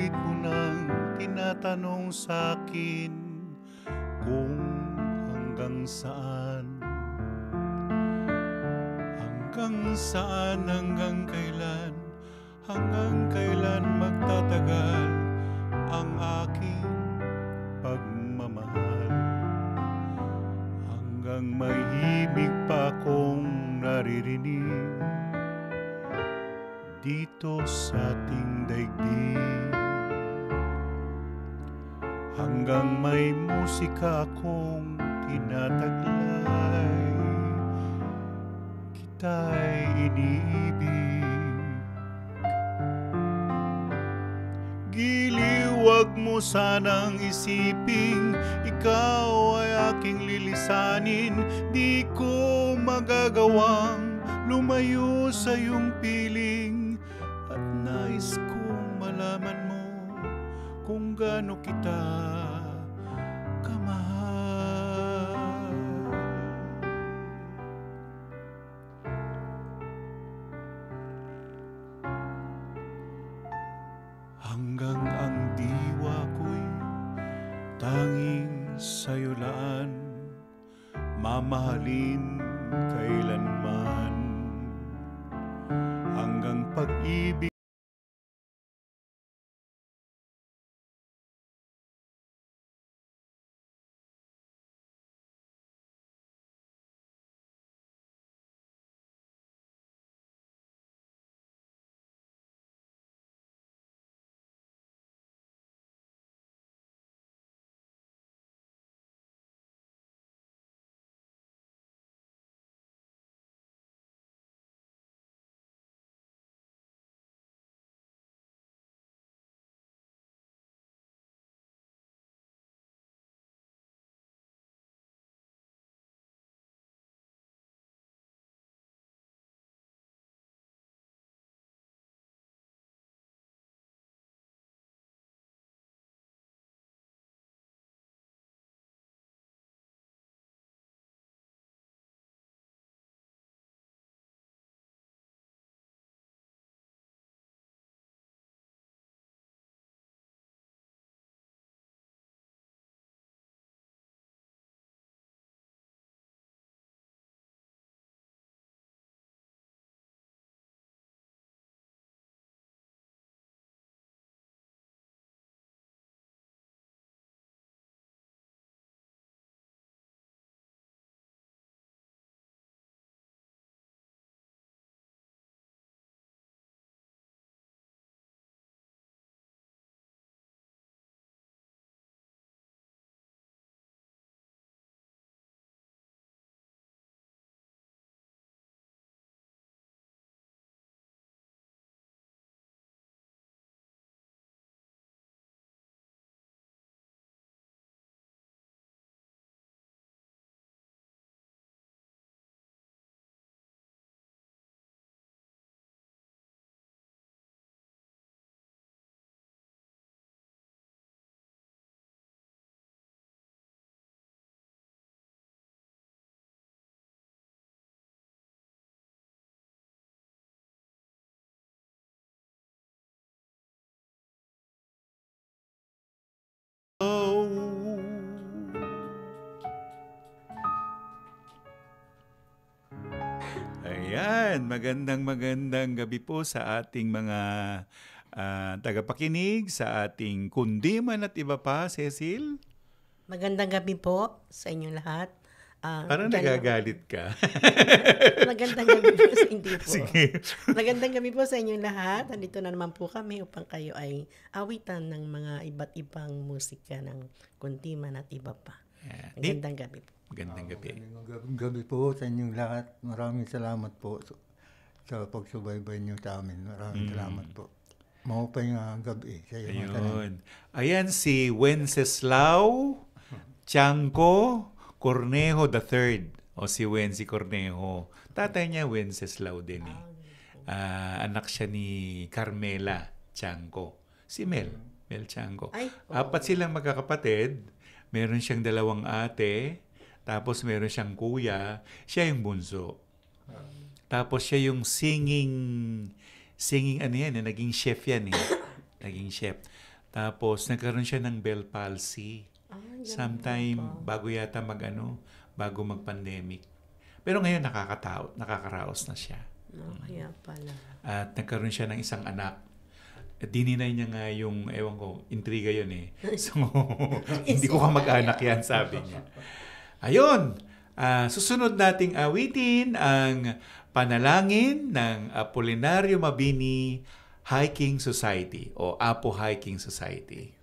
pilit mo nang tinatanong sa'kin kung hanggang saan. Hanggang saan, hanggang kailan magtatagal ang aking pagmamahal. Hanggang may himig pa akong naririnig dito sa ating daigdig. Hanggang may musika akong tinataglay, kita'y iniibig. Giliw, wag mo sanang isiping ikaw ay aking lilisanin. Di ko magagawang lumayo sa iyong piling, at nais kong malaman mo kung gaano kita kamahal. Hanggang ang diwa ko'y tanging sa'yo laan, mamahalin kailanman. Hanggang pag-ibig Ayan, magandang gabi po sa ating mga tagapakinig sa ating Kundiman at Iba Pa, Cecil. Magandang gabi po sa inyong lahat. Parang nagagalit ka. Magandang gabi po sa hindi po. Sige. Magandang gabi po sa inyong lahat. Nandito na naman po kami upang kayo ay awitan ng mga iba't ibang musika ng Kundiman at Iba Pa. Magandang gabi po. Magandang gabi. Magandang gabi po sa inyong lahat. Maraming salamat po sa pagsubaybay niyo sa amin. Maraming salamat po. Maupay nga gabi sa iyo. Ayun. Ayan si Wenceslao Chanco Cornejo III o si Wency Cornejo. Tatay niya Wenceslao din eh. Anak siya ni Carmela Chanco. Si Mel Chanco. Apat silang magkakapatid. Meron siyang 2 ate. Tapos meron siyang kuya. Siya yung bunso. Tapos siya yung singing ano yan, naging chef yan eh. Naging chef. Tapos nagkaroon siya ng Bell palsy. Ay, ganun Sometime po. bago yata bago mag-pandemic. Pero ngayon nakakaraos na siya. No, kaya pala. At nagkaroon siya ng isang anak. At dininay niya nga yung, ewan ko, intriga yun eh. So, hindi ko kamag-anak yan, sabi niya. Ayun! Susunod nating awitin ang panalangin ng Apolinario Mabini Hiking Society o Apo Hiking Society.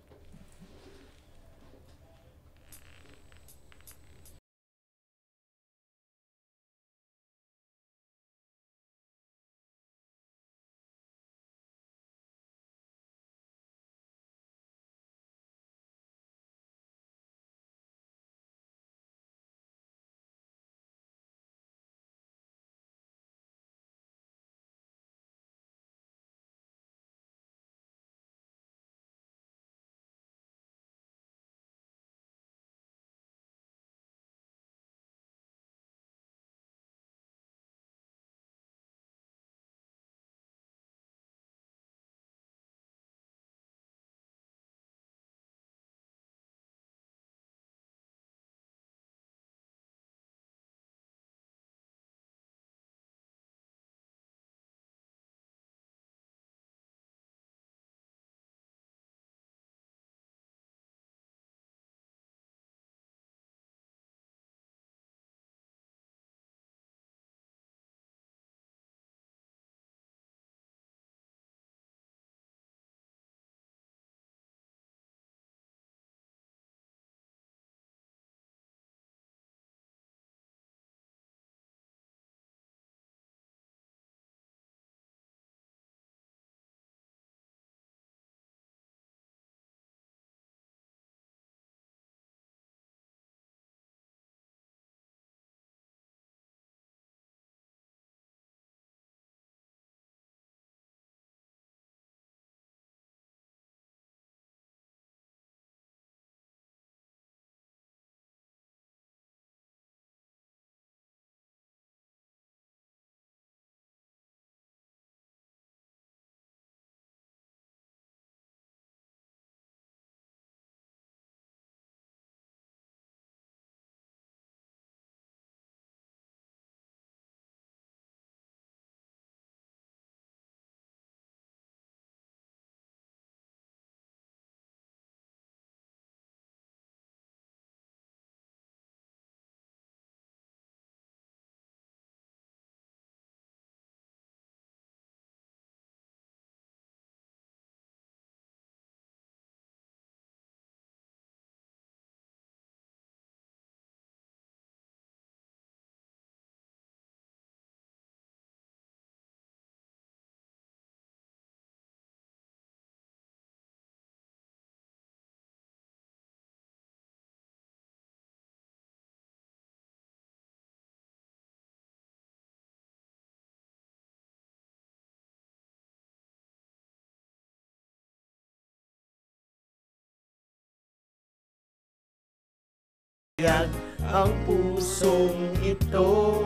Yag ang pusong ito,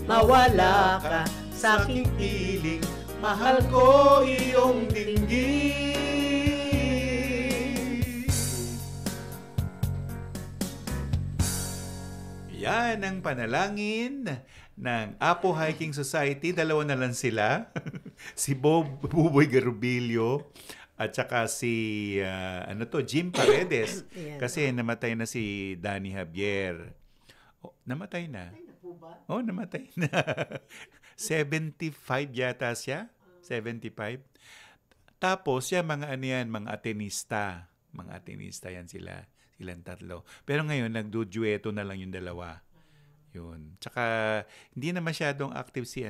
mawala ka sa aking piling, mahal ko iyong dinggin. Yan ang panalangin ng Apo Hiking Society. Dalawa na lang sila. Si Buboy Garubilio at saka si Jim Paredes. Yan. Kasi namatay na si Danny Javier. Oh, namatay na. Oh, namatay na. 75 yata siya. 75. Tapos, mga Atenista. Mga Atenista yan sila. Silang tatlo. Pero ngayon, nagdudueto na lang yung dalawa. Yun. Tsaka, hindi na masyadong active si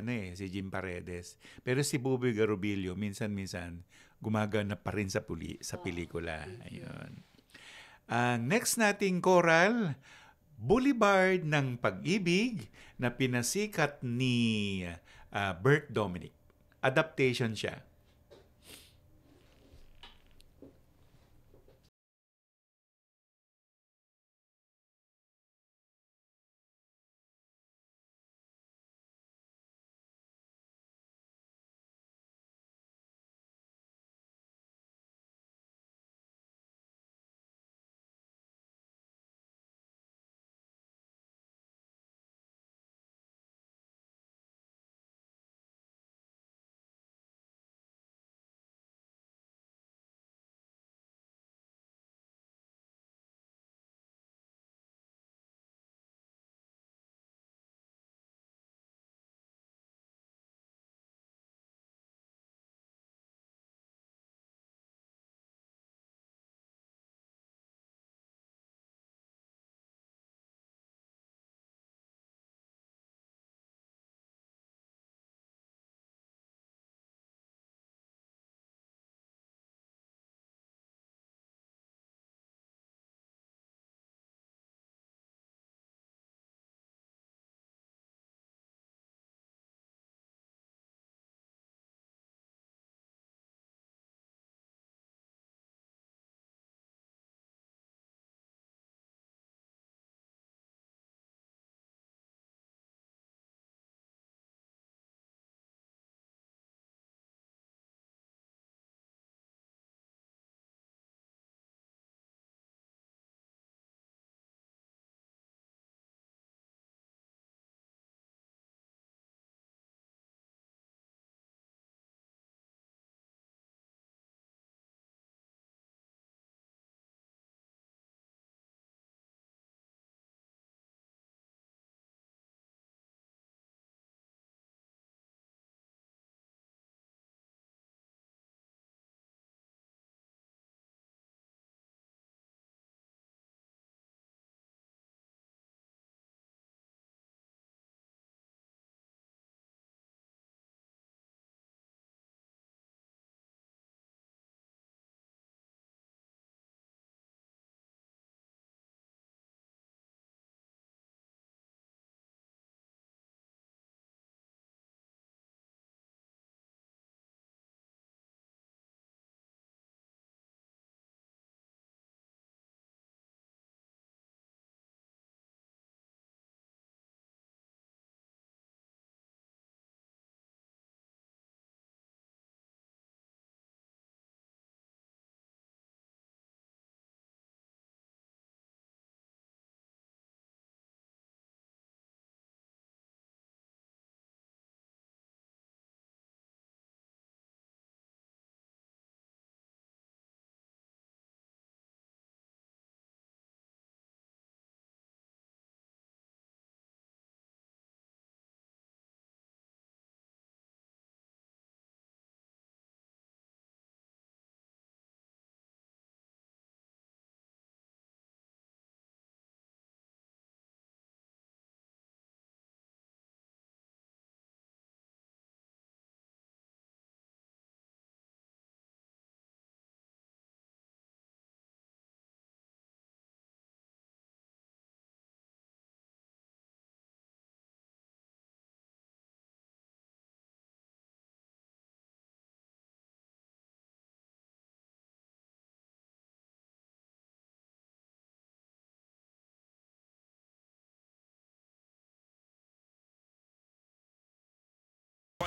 Jim Paredes. Pero si Buboy Garubilio, minsan-minsan, gumagana pa rin sa pelikula. Ayun. Ang next nating choral, Boulevard ng Pag-ibig, na pinasikat ni Bert Dominic. Adaptation siya.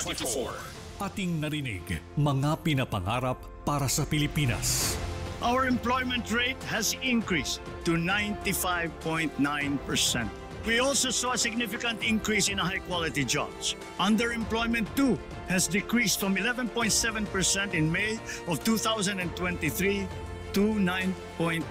2024. Ating narinig mga pinapangarap para sa Pilipinas. Our employment rate has increased to 95.9%. We also saw a significant increase in high-quality jobs. Underemployment, too, has decreased from 11.7% in May of 2023 to 9.9%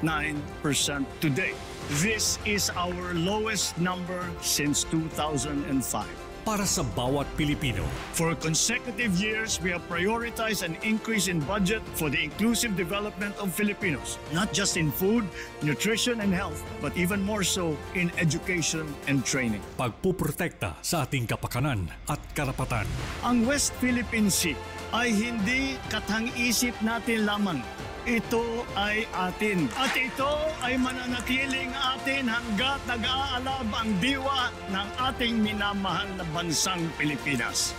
today. This is our lowest number since 2005. Para sa bawat Pilipino, For consecutive years, we have prioritized an increase in budget for the inclusive development of Filipinos, not just in food, nutrition, and health, but even more so in education and training. pagpuprotekta sa ating kapakanan at karapatan. Ang West Philippine Sea ay hindi katang-isip natin lamang. Ito ay atin. At ito ay mananatiling atin hanggat nag-aalab ang diwa ng ating minamahal na bansang Pilipinas.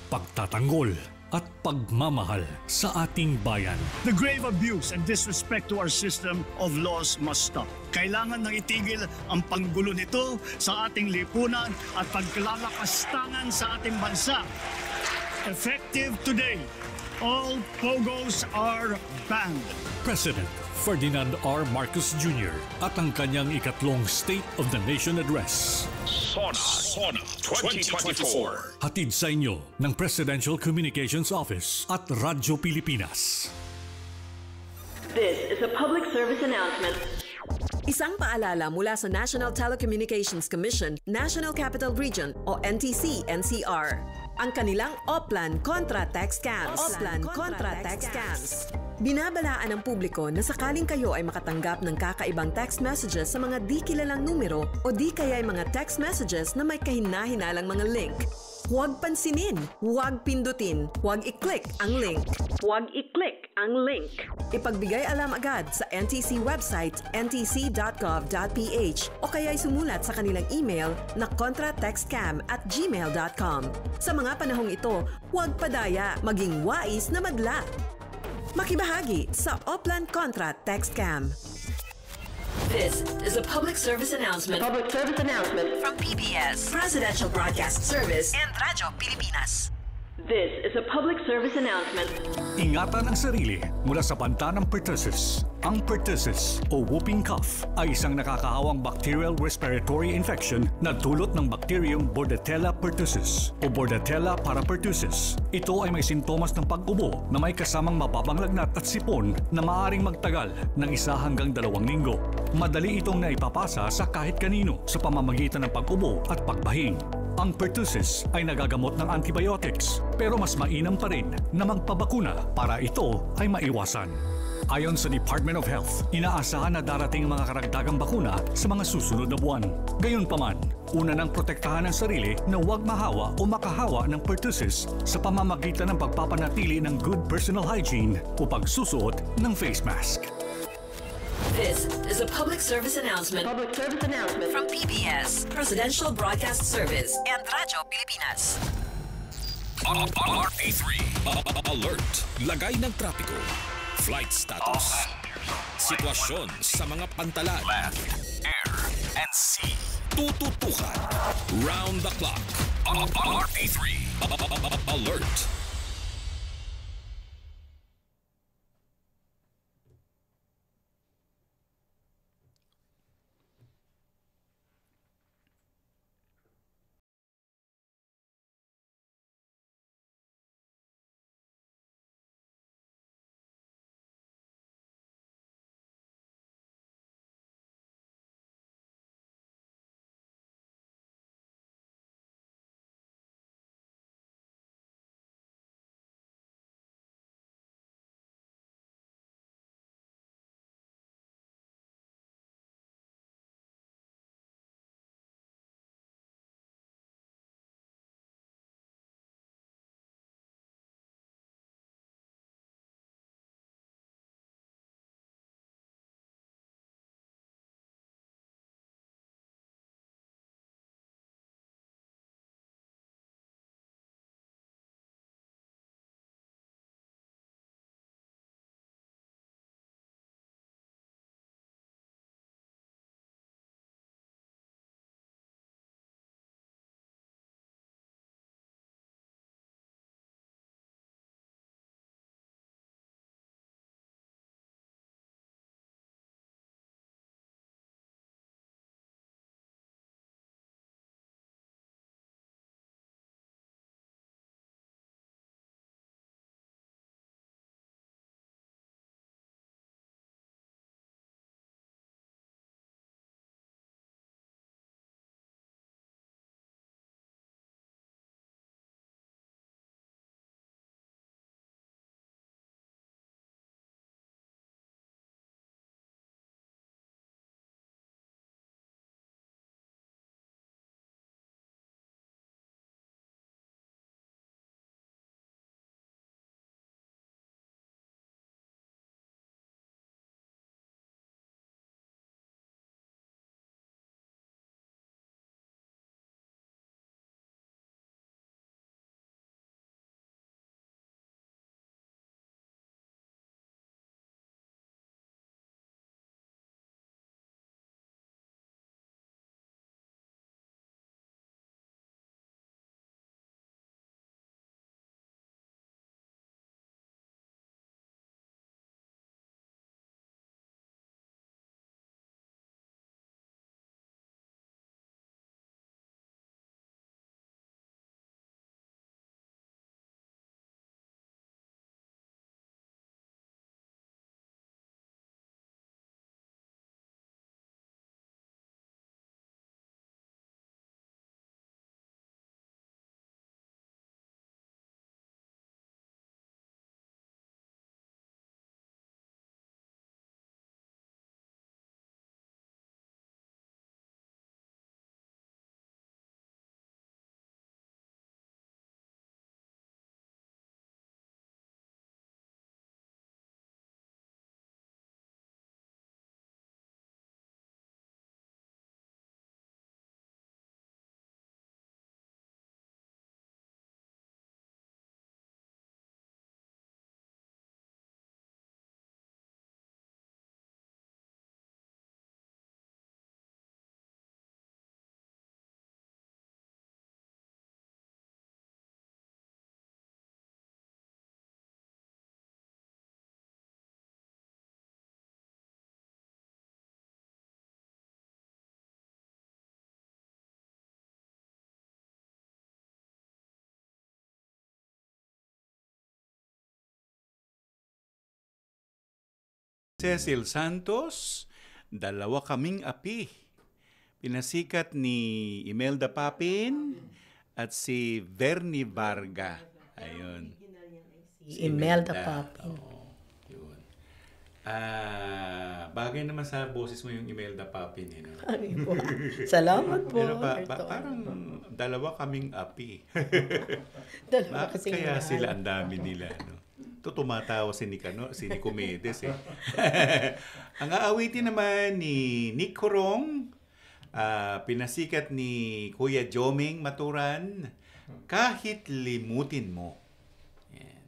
Pagtatanggol at pagmamahal sa ating bayan. The grave abuse and disrespect to our system of laws must stop. Kailangan nang itigil ang panggulo nito sa ating lipunan at paglalakastangan sa ating bansa. Effective today, all POGOs are banned. President Ferdinand R. Marcos Jr. at ang kanyang ikatlong State of the Nation Address. Sona 2024. Hatid sa inyo ng Presidential Communications Office at Radyo Pilipinas. This is a public service announcement. Isang paalala mula sa National Telecommunications Commission, National Capital Region o NTC-NCR. Ang kanilang Oplan Contra Tax Scams. Oplan Contra Tax Scams. Binabalaan ng publiko na sakaling kayo ay makatanggap ng kakaibang text messages sa mga di kilalang numero o di kaya ay mga text messages na may kahina-hinalang mga link. Huwag pansinin, huwag pindutin, huwag i-click ang link. Huwag i-click ang link. Ipagbigay alam agad sa NTC website ntc.gov.ph o kaya'y sumulat sa kanilang email na contratextcam@gmail.com. Sa mga panahong ito, huwag padaya, maging wais na madla. Makibahagi sa Oplan Contra Text Scam. This is a public service announcement. Public service announcement From PBS, Presidential Broadcast Service and Radyo Pilipinas. This is a public service announcement. Ingatan ang sarili mula sa banta ng pertussis. Ang pertussis o whooping cough ay isang nakakahawang bacterial respiratory infection na dulot ng bacterium Bordetella pertussis o Bordetella parapertussis. Ito ay may sintomas ng pag-ubo na may kasamang mababang lagnat at sipon na maaaring magtagal ng 1 hanggang 2 linggo. Madali itong naipapasa sa kahit kanino sa pamamagitan ng pag-ubo at pagbahing. Ang pertussis ay nagagamot ng antibiotics pero mas mainam pa rin na magpabakuna para ito ay maiwasan. Ayon sa Department of Health, inaasahan na darating ang mga karagdagang bakuna sa mga susunod na buwan. Gayunpaman, una nang protektahan ang sarili na huwag mahawa o makahawa ng pertussis sa pamamagitan ng pagpapanatili ng good personal hygiene o pagsusuot ng face mask. This is a public service announcement. Public service announcement From PBS, Presidential Broadcast Service and Radyo Pilipinas. RP3 Alert. Lagay ng trapiko. Flight status. Sitwasyon sa mga pantalan. Land, air, and sea. Tututukan. Round the clock. RP3 Alert. Cecil Santos, Dalawa Kaming Api. Pinasikat ni Imelda Papin at si Vernie Varga. Ayun. Si Imelda Papin. Yun. Bagay naman sa boses mo yung Imelda Papin. No? Ay, po. Salamat po. Pero parang dalawa kaming api. Dalawa Bakit kasing kaya mahal. sila ang dami nila? No? Tumatawa si Nicomedes eh. Ang aawitin naman ni Nick Corong, pinasikat ni Kuya Joming Maturan, Kahit Limutin Mo. Yan.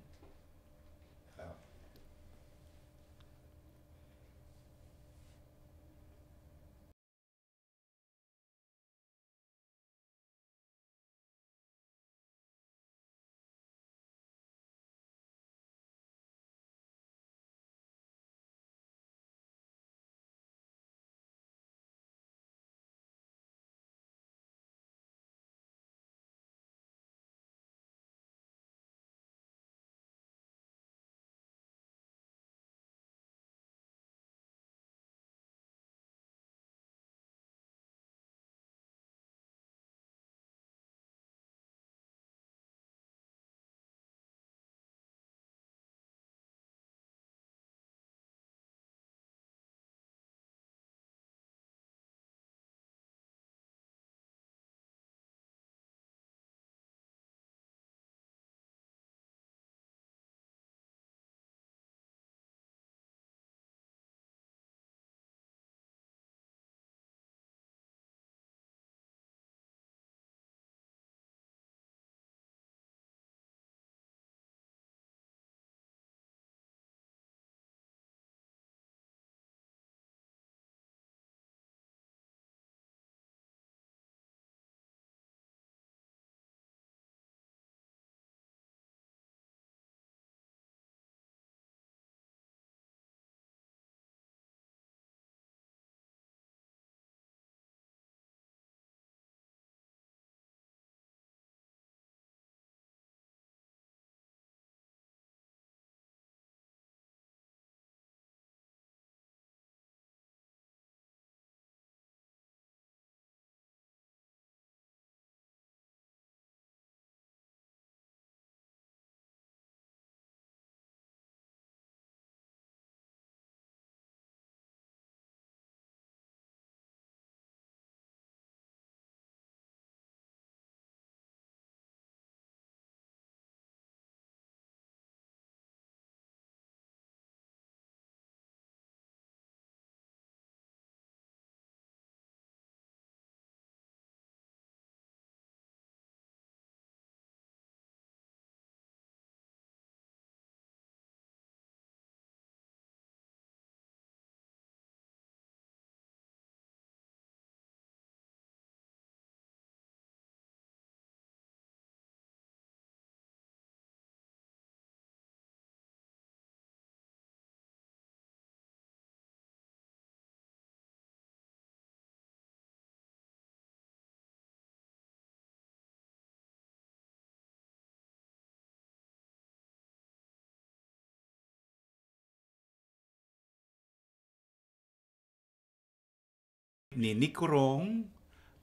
Ni Nick Corong,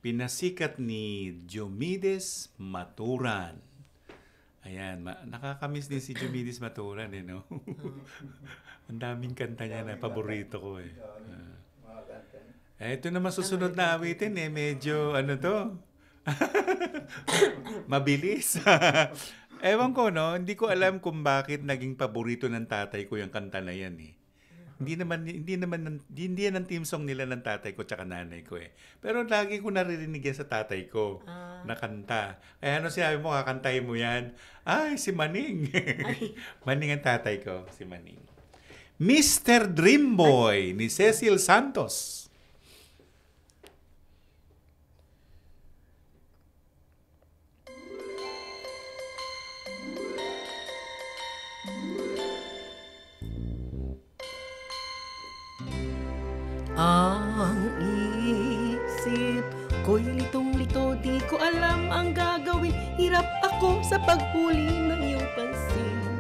pinasikat ni Diomedes Maturan. Ayan, nakakamiss din si Diomedes Maturan, no? Ang daming kanta niya na paborito ko, eh. Ito naman susunod na awitin, medyo, mabilis. Ewan ko, no? Hindi ko alam kung bakit naging paborito ng tatay ko yung kanta na yan, eh. Hindi yan ang team song nila ng tatay ko tsaka nanay ko, eh. Pero lagi ko naririnig yan sa tatay ko na kanta. Kaya sinabi mo, kakantahin mo yan? Ay, si Maning. Maning ang tatay ko, si Maning. Mr. Dreamboy ni Cecil Santos. Ang isip ko'y litong-lito, di ko alam ang gagawin. Hirap ako sa paghuli ng iyong pansin.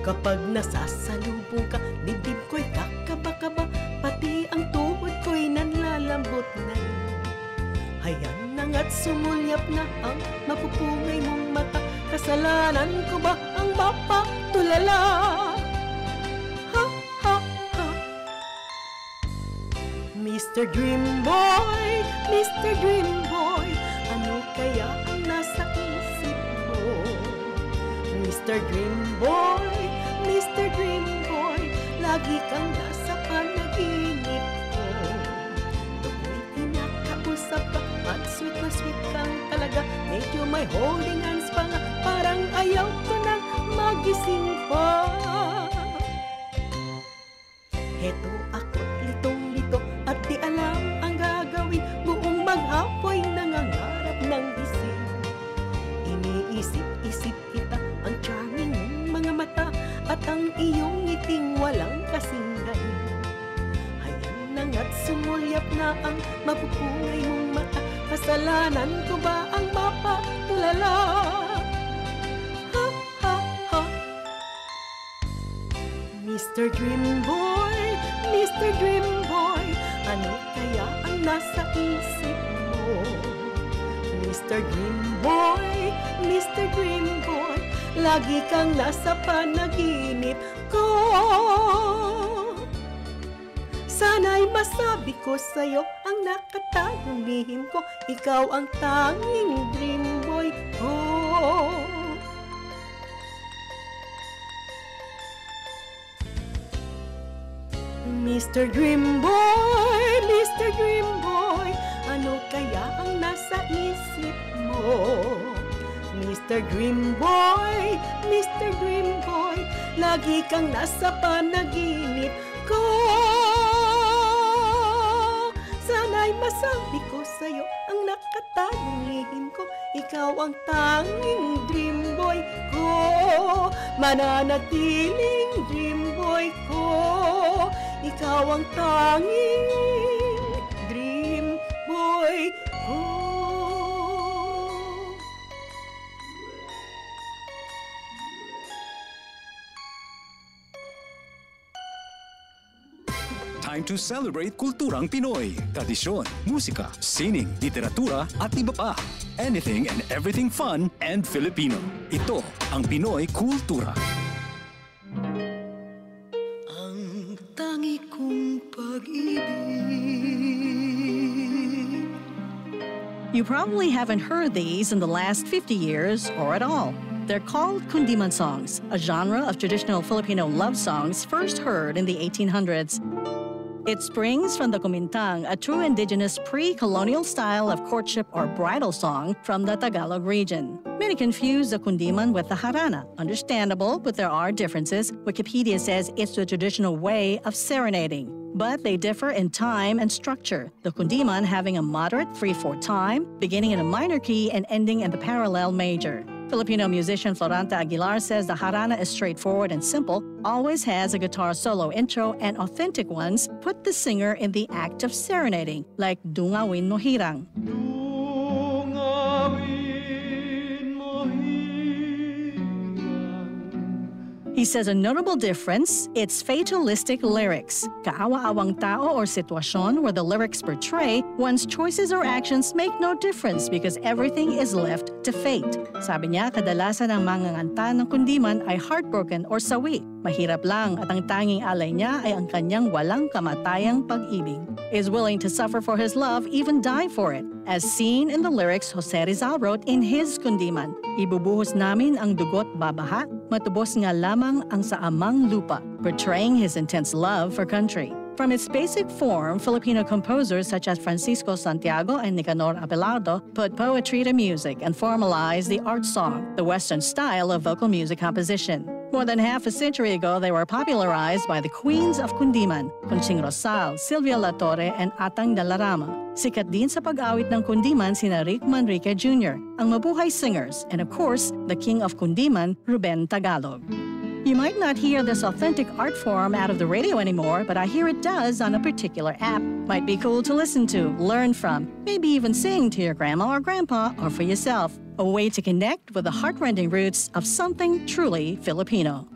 Kapag nasasalubong ka, dibdib ko'y kaba-kaba, pati ang tuhod ko'y nanlalambot na. Hayan nang at sumulyap na ang mapupungay mong mata. Kasalanan ko ba ang mapatulala? Ha, ha, ha. Mr. Dream Boy, Mr. Dream Boy, ano kaya ang nasa isip mo? Mr. Dream Boy, Mr. Dream Boy, lagi kang nasa panaginip ko. Tukoy kinakausap ka at sweet na sweet kang talaga. Medyo may holding hands pa nga, parang ayaw ko nang magising pa. Heto ako't litong-lito at di alam ang gagawin. Buong maghapoy nangangarap ng gising. Iniisip-isip kita, ang charming mong mga mata at ang iyong ngiting walang kasinggan. Hayan nang at sumulyap na ang mapupungay mong mata. Kasalanan ko ba ang mapatulala? Ha, ha, ha. Mr. Dream Boy, Mr. Dream Boy, ano kaya ang nasa isip mo? Mr. Dream Boy, Mr. Dream Boy, lagi kang nasa panaginip ko. Sana'y masabi ko sa'yo ang nakatagong lihim ko. Ikaw ang tanging dream boy ko. Mr. Dream Boy, Mr. Dream Boy, ano kaya ang nasa isip mo? Mr. Dream Boy, Mr. Dream Boy, lagi kang nasa panaginip ko. Sana'y masabi ko sa'yo ang nakatagong lihim ko. Ikaw ang tanging dream boy ko, mananatiling dream boy ko. Ikaw ang tanging dream boy ko. Time to celebrate kulturang Pinoy. Tradisyon, musika, sining, literatura at iba pa. Anything and everything fun and Filipino. Ito ang Pinoy Kultura. Ang tangi kong pag-ibig. You probably haven't heard these in the last 50 years or at all. They're called kundiman songs, a genre of traditional Filipino love songs first heard in the 1800s. It springs from the kumintang, a true indigenous pre-colonial style of courtship or bridal song from the Tagalog region. Many confuse the kundiman with the harana. Understandable, but there are differences. Wikipedia says it's the traditional way of serenading, but they differ in time and structure, the kundiman having a moderate 3/4 time, beginning in a minor key and ending in the parallel major. Filipino musician Floranta Aguilar says the harana is straightforward and simple, always has a guitar solo intro, and authentic ones put the singer in the act of serenading, like Dungawin Mo Hirang. He says a notable difference, it's fatalistic lyrics. Kaawa-awang tao or sitwasyon where the lyrics portray one's choices or actions make no difference because everything is left to fate. Sabi niya, kadalasan ang mga nganta ng kundiman ay heartbroken or sawi. Mahirap lang at ang tanging alay niya ay ang kanyang walang kamatayang pag-ibig. Is willing to suffer for his love, even die for it. As seen in the lyrics Jose Rizal wrote in his kundiman, ibubuhos namin ang dugot babaha, matubos nga lamang ang sa amang lupa, portraying his intense love for country. From its basic form, Filipino composers such as Francisco Santiago and Nicanor Abelardo put poetry to music and formalized the art song, the Western style of vocal music composition. More than half a century ago, they were popularized by the queens of kundiman, Conching Rosal, Silvia La Torre, and Atang Dalarama. Sikat din sa pag-awit ng kundiman sina Rick Manrique Jr., ang mabuhay singers, and of course, the king of kundiman, Ruben Tagalog. You might not hear this authentic art form out of the radio anymore, but I hear it does on a particular app. Might be cool to listen to, learn from, maybe even sing to your grandma or grandpa or for yourself. A way to connect with the heart-rending roots of something truly Filipino.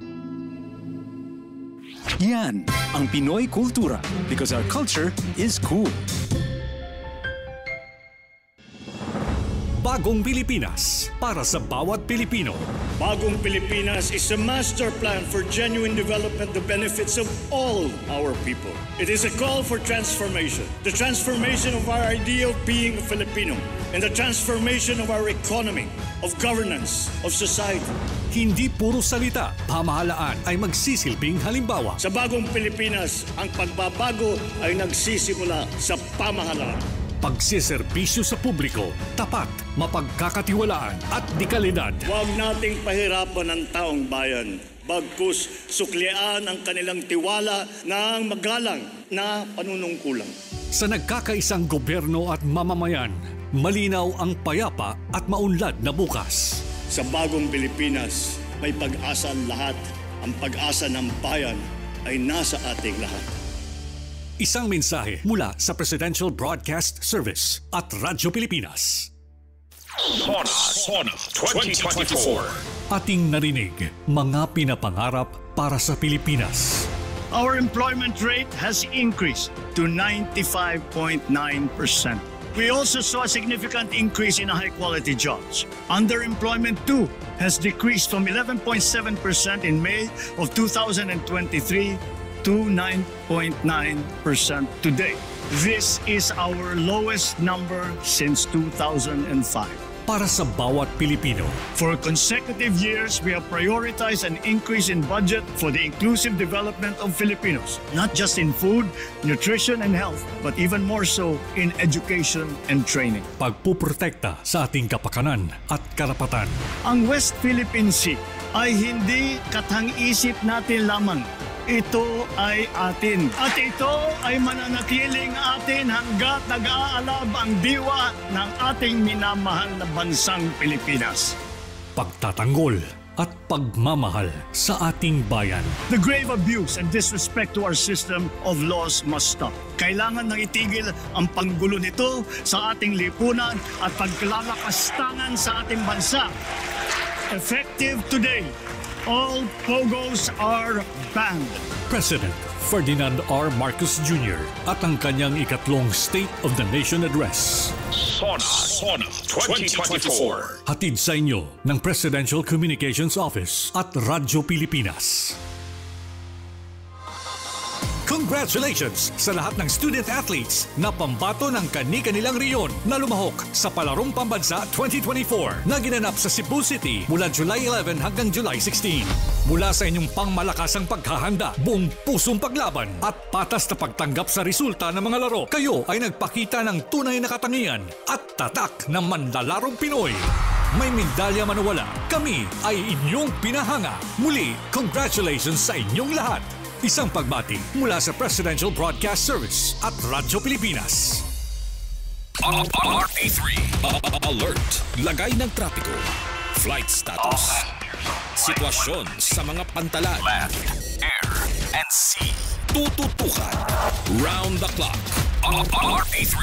Yan ang Pinoy kultura because our culture is cool. Bagong Pilipinas para sa bawat Pilipino. Bagong Pilipinas is a master plan for genuine development that benefits of all our people. It is a call for transformation. The transformation of our idea of being a Filipino and the transformation of our economy, of governance, of society. Hindi puro salita, pamahalaan ay magsisilbing halimbawa. Sa Bagong Pilipinas, ang pagbabago ay nagsisimula sa pamahalaan. Pagsiservisyo sa publiko, tapat, mapagkakatiwalaan at dekalidad. Huwag nating pahirapan ang taong bayan. Bagkus, suklian ang kanilang tiwala ng magalang na panunungkulan. Sa nagkakaisang gobyerno at mamamayan, malinaw ang payapa at maunlad na bukas. Sa Bagong Pilipinas, may pag-asa ang lahat. Ang pag-asa ng bayan ay nasa ating lahat. Isang mensahe mula sa Presidential Broadcast Service at Radyo Pilipinas. Sona 2024. Ating narinig, mga pinapangarap para sa Pilipinas. Our employment rate has increased to 95.9%. We also saw a significant increase in high-quality jobs. Underemployment, too, has decreased from 11.7% in May of 2023 to 9.9% today. This is our lowest number since 2005. Para sa bawat Pilipino. For consecutive years, we have prioritized an increase in budget for the inclusive development of Filipinos, not just in food, nutrition, and health, but even more so in education and training. Pagpuprotekta sa ating kapakanan at karapatan. Ang West Philippine Sea ay hindi katang-isip natin lamang. Ito ay atin. At ito ay mananatiling atin hanggat nag-aalab ang diwa ng ating minamahal na bansang Pilipinas. Pagtatanggol at pagmamahal sa ating bayan. The grave abuse and disrespect to our system of laws must stop. Kailangan nang itigil ang panggulo nito sa ating lipunan at paglalakastangan sa ating bansa. Effective today, all POGOs are banned. President Ferdinand R. Marcos Jr. at ang kanyang ikatlong State of the Nation Address. Sona 2024. Hatid sa inyo ng Presidential Communications Office at Radyo Pilipinas. Congratulations sa lahat ng student athletes na pambato ng kani-kanilang reyon na lumahok sa Palarong Pambansa 2024 na ginanap sa Cebu City mula July 11 hanggang July 16. Mula sa inyong pangmalakasang paghahanda, buong pusong paglaban at patas na pagtanggap sa resulta ng mga laro, kayo ay nagpakita ng tunay na katangian at tatak ng manlalarong Pinoy. May medalya man o wala, kami ay inyong pinahanga. Muli, congratulations sa inyong lahat. Isang pagbati mula sa Presidential Broadcast Service at Radyo Pilipinas. RP3 Alert. Lagay ng trapiko. Flight status. Sitwasyon sa mga pantalan. Land, air, and sea. Tututukan. Round the clock. RP3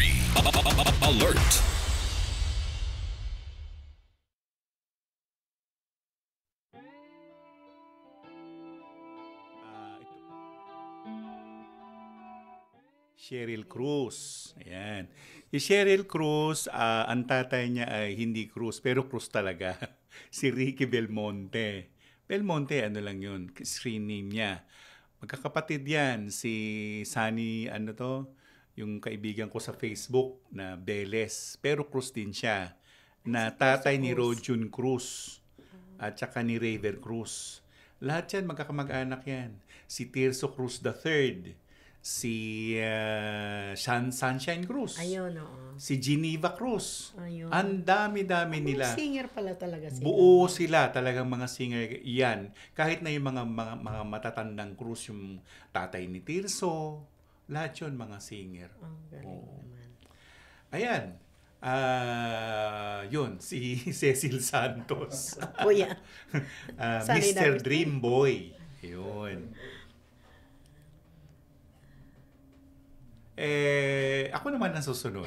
Alert. Cheryl Cruz. Ayan. Si Cheryl Cruz, ang tatay niya ay hindi Cruz, pero Cruz talaga. Si Ricky Belmonte. Belmonte, ano lang yun, screen name niya. Magkakapatid yan. Si Sunny, yung kaibigan ko sa Facebook na Beles. Pero Cruz din siya. Na tatay ni Rojun Cruz. At saka ni Raver Cruz. Lahat yan, magkakamag-anak yan. Si Tirso Cruz III. Si Sunshine Cruz. Ayun, oo. Si Geneva Cruz. Ayun. Ang dami-dami nila. Singer pala talaga sila. Buo sila, talagang mga singer. Yan. Kahit na yung mga matatandang Cruz, yung tatay ni Tirso, lahat yun mga singer. Galing naman. Ayan. Yun, si Cecil Santos. Kuya. Mr. Dream Boy. Yun. Ako naman ang susunod.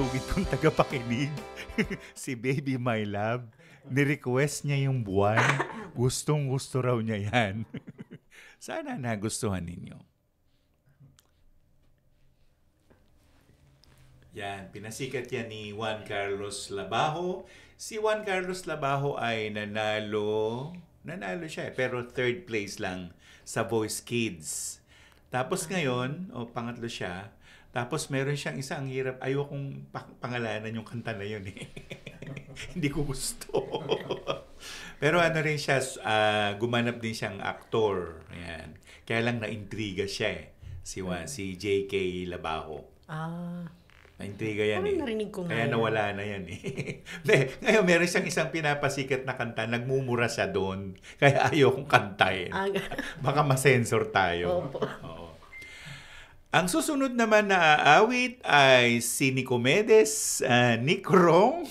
tugtugin kong tagapakinig, si Baby My Love, ni-request niya yung buwan. Gustong-gusto raw niya yan. Sana nagustuhan ninyo. Yan, pinasikat yan ni Juan Carlos Labajo. Si Juan Carlos Labajo ay nanalo siya pero third place lang sa Voice Kids. Tapos ngayon, pangatlo siya. Tapos meron siyang isa, ang hirap. Ayokong pangalanan yung kanta na yun eh. Hindi ko gusto. Pero ano rin siya, gumanap din siyang aktor. Ayan. Kaya lang naintriga siya eh. Si J.K. Labajo. Naintriga yan eh. Narinig ko Kaya nawala na yan eh. Ngayon meron siyang isang pinapasikat na kanta, nagmumura siya doon. Kaya ayokong kantahin. Baka masensor tayo. Opo. Oo. Ang susunod naman na aawit ay si Nicomedes, Nick Rong.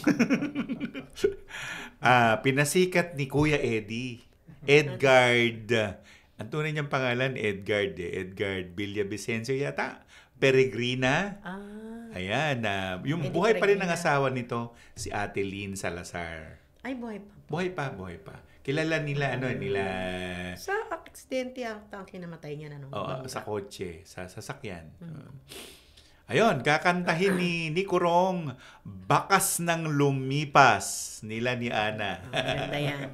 Pinasikat ni Kuya Eddie. Edgard. Ang tunay niyang pangalan, Edgard Villavicencio yata. Peregrina. Ayan. Yung buhay pa rin ng asawa nito, si Ate Lynn Salazar. Ay, buhay pa. Buhay pa. Kilala nila, Sa aksidente ang kinamatay niya na nung sa kotse, sa sasakyan. Ayun, kakantahin ni Nico Rong, Bakas ng Lumipas, nila ni Ana. Ganda yan.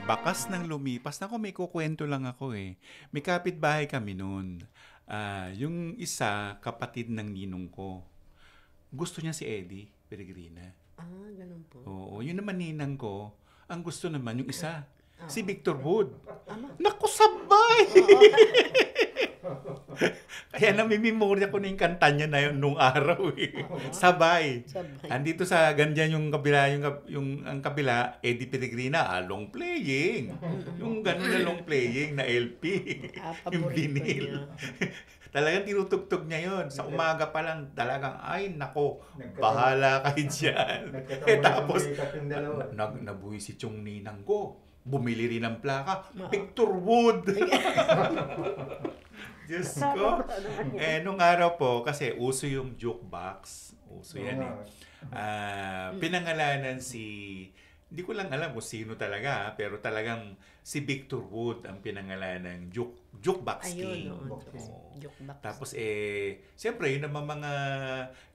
Bakas ng Lumipas. Nako, may kukwento lang ako eh. May kapitbahay kami noon. Yung isa, kapatid ng ninong ko. Gusto niya si Eddie Peregrina. Ganun po. Oo, yun naman ninang ko. Ang gusto naman yung isa, si Victor Wood. Naku, sabay! Kaya namimemorya ko na yung kanta niya na yun nung araw eh. Sabay. Andito sa ganyan yung kabila, ang kabila, Eddie Peregrina, long playing. Yung ganun na long playing na LP. Yung vinyl. Talagang tinutugtog niya yun. Sa umaga pa lang, talagang, ay, nako, bahala kayo dyan. Tapos, nabuhi si Chong ninang ko. Bumili rin ng plaka. Victor Wood! Diyos ko. Nung araw po, kasi uso yung jukebox. Uso yan eh. Pinangalanan hindi ko lang alam kung sino talaga, pero talagang si Victor Wood ang pinangalanan ng Jukebox King. Jukebox. Tapos siyempre yun naman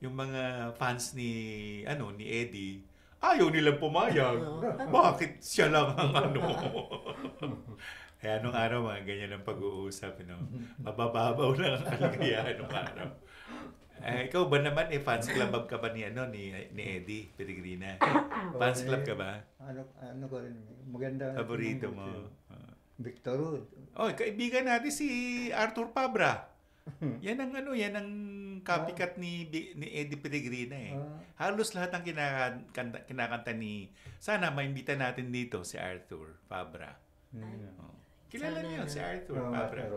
yung mga fans ni Eddie, ayaw nilang pumayag. Bakit siya lang ang Kaya nung araw, mga ganyan ang pag-uusap. Mabababaw lang ang kaligayahan nung araw. Ikaw ba naman, fans club ka ba ni Eddie Peregrina? Fans club ka ba? Ano ko rin, maganda. Paborito mo? Victor Wood. Kaibigan natin si Arthur Fabra. Yan ang copycat ni Eddie Peregrina eh. Halos lahat ng kinakanta sana maimbita natin dito si Arthur Fabra. Kilala niyo si Arthur Fabra.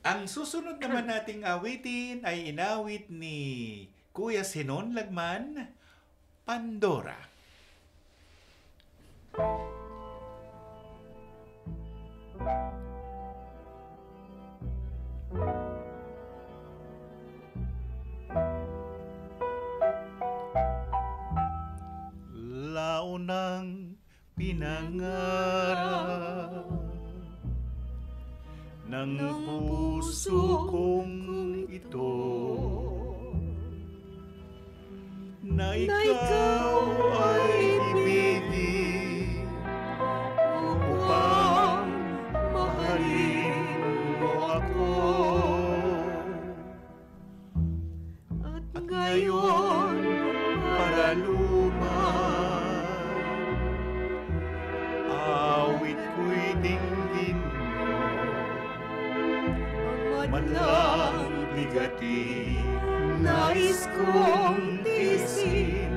Ang susunod naman nating awitin ay inawit ni Kuya Sinon Lagman, Pandora. Launang pinangarap ng puso kong ito na ikaw ay ibigin upang mahalin mo ako. At ngayon para awit ko'y dinggin madlang bigati nais kong tiisin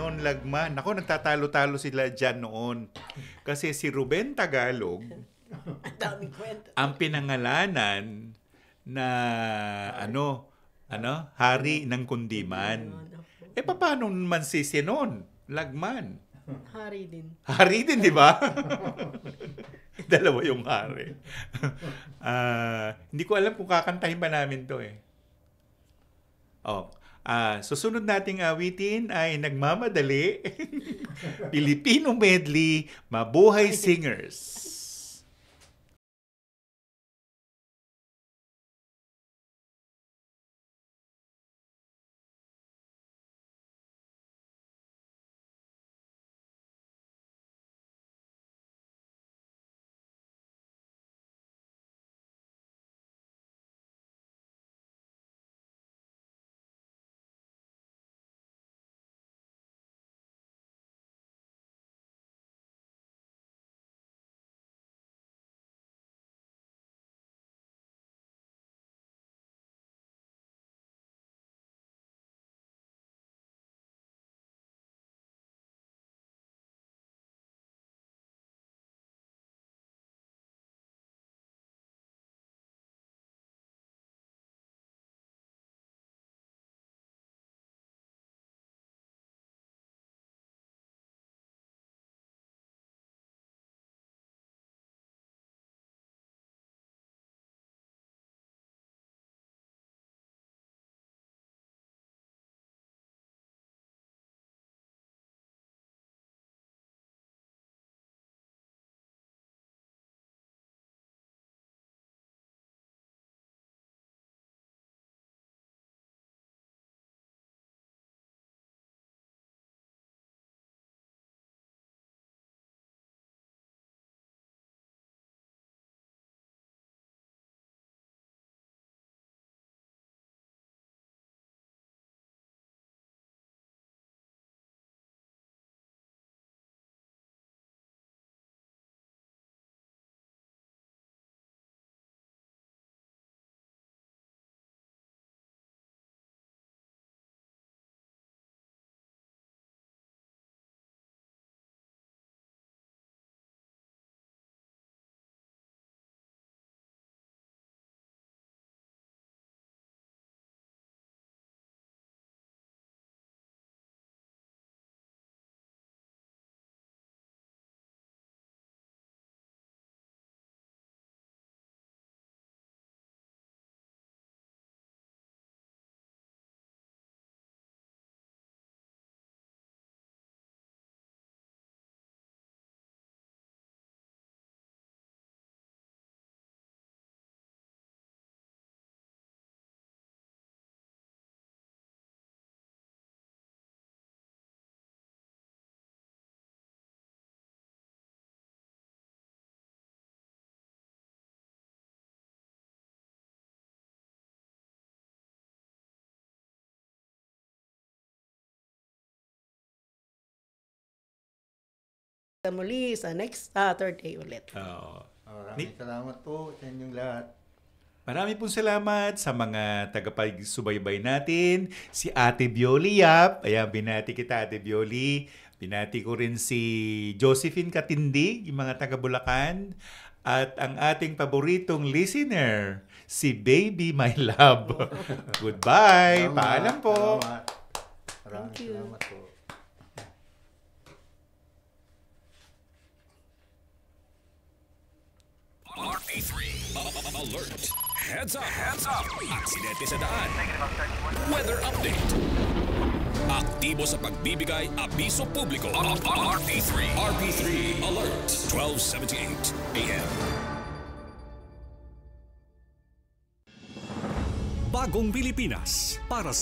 noon, Lagman. Ako, nagtatalo-talo sila dyan noon. Kasi si Ruben Tagalog, Ang daming kwento. ang pinangalanan na hari ng Kundiman. Paano naman si Sinon? Lagman. Hari din. Hari din, di ba? Dalawa yung hari. Hindi ko alam kung kakantahin ba namin to eh. Susunod nating awitin ay Nagmamadali. Filipino medley, Mabuhay Singers. Muli sa next Saturday ulit. Maraming salamat po sa inyong lahat. Marami pong salamat sa mga tagapagsubaybay natin. Si Ate Bioli Yap. Ayan, binati kita, Ate Bioli. Binati ko rin si Josephine Katindig, yung mga taga Bulacan. At ang ating paboritong listener, si Baby My Love. Goodbye. Paalam po. Maraming salamat po. RP3 Alert. Heads up. Aksidente sa daan. Weather update. Aktibo sa pagbibigay abiso publiko. RP3 Alert. 12:78 AM. Bagong Pilipinas para sa